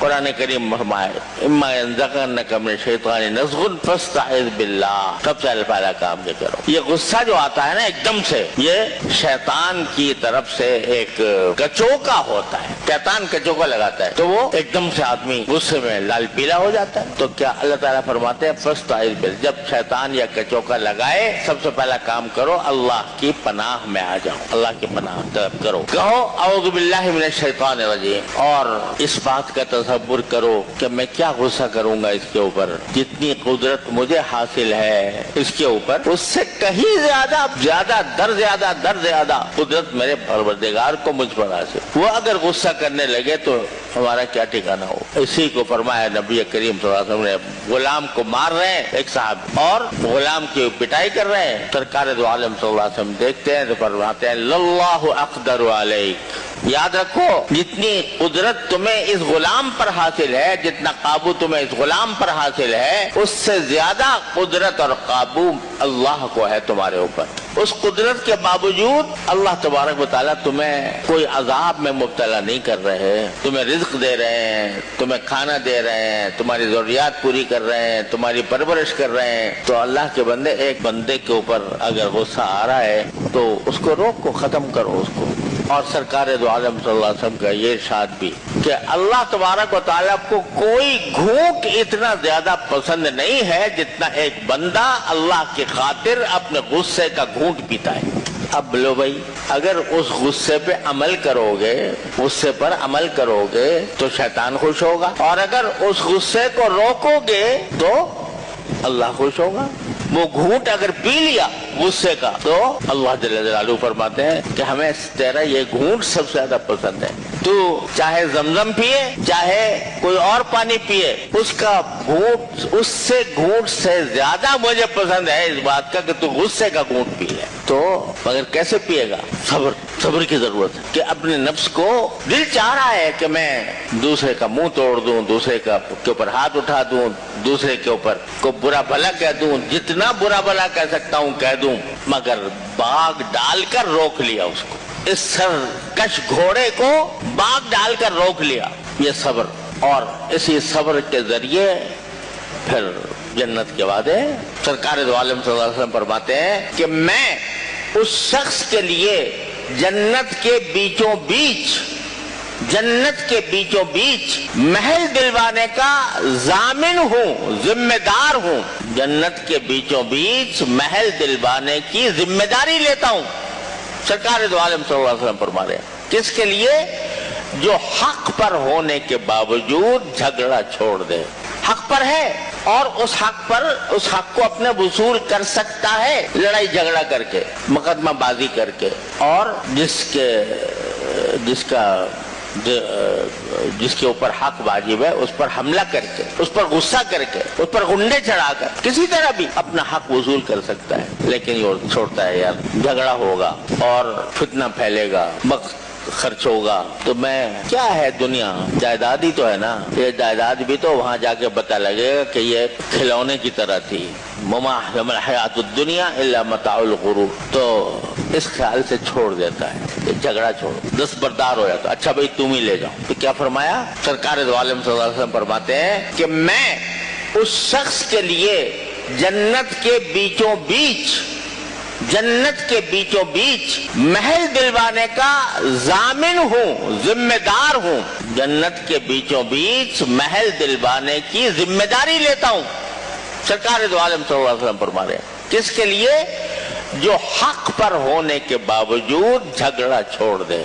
قرآن کریم فرمائے اما ينزغنك من الشیطان نزغ فاستعذ باللہ، سب سے پہلا کام یہ کرو۔ یہ غصہ جو آتا ہے نا ایک دم سے، یہ شیطان کی طرف سے ایک کچوکا ہوتا ہے، شیطان کچوکا لگاتا ہے تو وہ ایک دم سے آدمی غصے میں لال پیلا ہو جاتا ہے۔ تو کیا اللہ تعالیٰ فرماتے ہیں فاستعذ باللہ، جب شیطان یا کچوکا لگائے سب سے پہلا کام کرو اللہ کی پناہ میں آ جاؤ، اللہ کی پناہ طلب کرو، کہو اعوذ باللہ من الشیطان الرجیم، اور اس بات کا تصور کرو کہ میں کیا غصہ کروں گا اس کے اوپر، جتنی قدرت مجھے حاصل ہے اس کے اوپر اس سے کہیں زیادہ در زیادہ قدرت میرے پروردگار کو مجھ پر حاصل، وہ اگر غصہ کرنے لگے تو ہمارا کیا ٹھکانہ ہو۔ اسی کو فرمایا نبی کریم صلی اللہ علیہ وسلم نے، غلام کو مار رہے ہیں ایک صاحب اور غلام کی پٹائی کر رہے ہیں، سرکار دو عالم صلی اللہ علیہ وسلم دیکھتے ہیں تو فرماتے ہیں للہ اقدر علیک، یاد رکھو جتنی قدرت تمہیں اس غلام پر حاصل ہے، جتنا قابو تمہیں اس غلام پر حاصل ہے، اس سے زیادہ قدرت اور قابو اللہ کو ہے تمہارے اوپر۔ اس قدرت کے باوجود اللہ تبارک و تعالیٰ تمہیں کوئی عذاب میں مبتلا نہیں کر رہے، تمہیں رزق دے رہے ہیں، تمہیں کھانا دے رہے ہیں، تمہاری ضروریات پوری کر رہے ہیں، تمہاری پرورش کر رہے ہیں۔ تو اللہ کے بندے، ایک بندے کے اوپر اگر غصہ آ رہا ہے تو اس کو روکو، ختم کرو اس کو۔ اور سرکار دو عالم صلی اللہ علیہ وسلم کا یہ ارشاد بھی کہ اللہ تبارک و تعالیٰ کو کوئی گھونٹ اتنا زیادہ پسند نہیں ہے جتنا ایک بندہ اللہ کی خاطر اپنے غصے کا گھونٹ پیتا ہے۔ اب بولو بھائی، اگر اس غصے پہ عمل کرو گے، غصے پر عمل کرو گے تو شیطان خوش ہوگا، اور اگر اس غصے کو روکو گے تو اللہ خوش ہوگا۔ وہ گھونٹ اگر پی لیا غصے کا تو اللہ جل جلالہ فرماتے ہیں کہ ہمیں تیرا یہ گھونٹ سب سے زیادہ پسند ہے، تو چاہے زمزم پیے چاہے کوئی اور پانی پیے، اس کا گھونٹ، اس سے گھونٹ سے زیادہ مجھے پسند ہے اس بات کا کہ تو غصے کا گھونٹ پی لے۔ تو مگر کیسے پیے گا؟ صبر کی ضرورت ہے کہ اپنے نفس کو، دل چاہ رہا ہے کہ میں دوسرے کا منہ توڑ دوں، دوسرے کے اوپر ہاتھ اٹھا دوں، دوسرے کے اوپر کو برا بھلا کہہ دوں، جتنا برا بھلا کہہ سکتا ہوں کہہ دوں، مگر باغ ڈال کر روک لیا اس کو، اس سرکش گھوڑے کو باغ ڈال کر روک لیا۔ یہ صبر، اور اسی صبر کے ذریعے پھر جنت کے وعدے۔ سرکار دو عالم صلی اللہ علیہ وسلم فرماتے ہیں کہ میں اس شخص کے لیے جنت کے بیچوں بیچ محل دلوانے کا ضامن ہوں، ذمہ دار ہوں، جنت کے بیچوں بیچ محل دلوانے کی ذمہ داری لیتا ہوں۔ سرکار دو عالم صلی اللہ علیہ وسلم فرما رہے ہیں، کس کے لیے؟ جو حق پر ہونے کے باوجود جھگڑا چھوڑ دے، حق پر ہے اور اس حق کو اپنے وصول کر سکتا ہے لڑائی جھگڑا کر کے، مقدمہ بازی کر کے، اور جس کے اوپر حق واجب ہے اس پر حملہ کر کے، اس پر غصہ کر کے، اس پر گنڈے چڑھا کر کسی طرح بھی اپنا حق وصول کر سکتا ہے، لیکن یہ چھوڑتا ہے یار، جھگڑا ہوگا اور فتنہ پھیلے گا، وقت خرچ ہوگا، تو میں کیا ہے دنیا، جائیداد ہی تو ہے نا، یہ جائیداد بھی تو وہاں جا کے پتہ لگے گا کہ یہ کھلونے کی طرح تھی، وما الحیات الدنیا الا متاع الغرور۔ تو اس خیال سے چھوڑ دیتا ہے، یہ جھگڑا چھوڑو، دستبردار ہو جاتا، اچھا بھائی تم ہی لے جاؤ۔ تو کیا فرمایا سرکار دو عالم صلی اللہ علیہ وسلم فرماتے ہیں کہ میں اس شخص کے لیے جنت کے بیچوں بیچ محل دلوانے کا ضامن ہوں، ذمہ دار ہوں، جنت کے بیچوں بیچ محل دلوانے کی ذمہ داری لیتا ہوں۔ سرکار دو عالم صلی اللہ علیہ وسلم فرما رہے ہیں، کس کے لیے؟ جو حق پر ہونے کے باوجود جھگڑا چھوڑ دے۔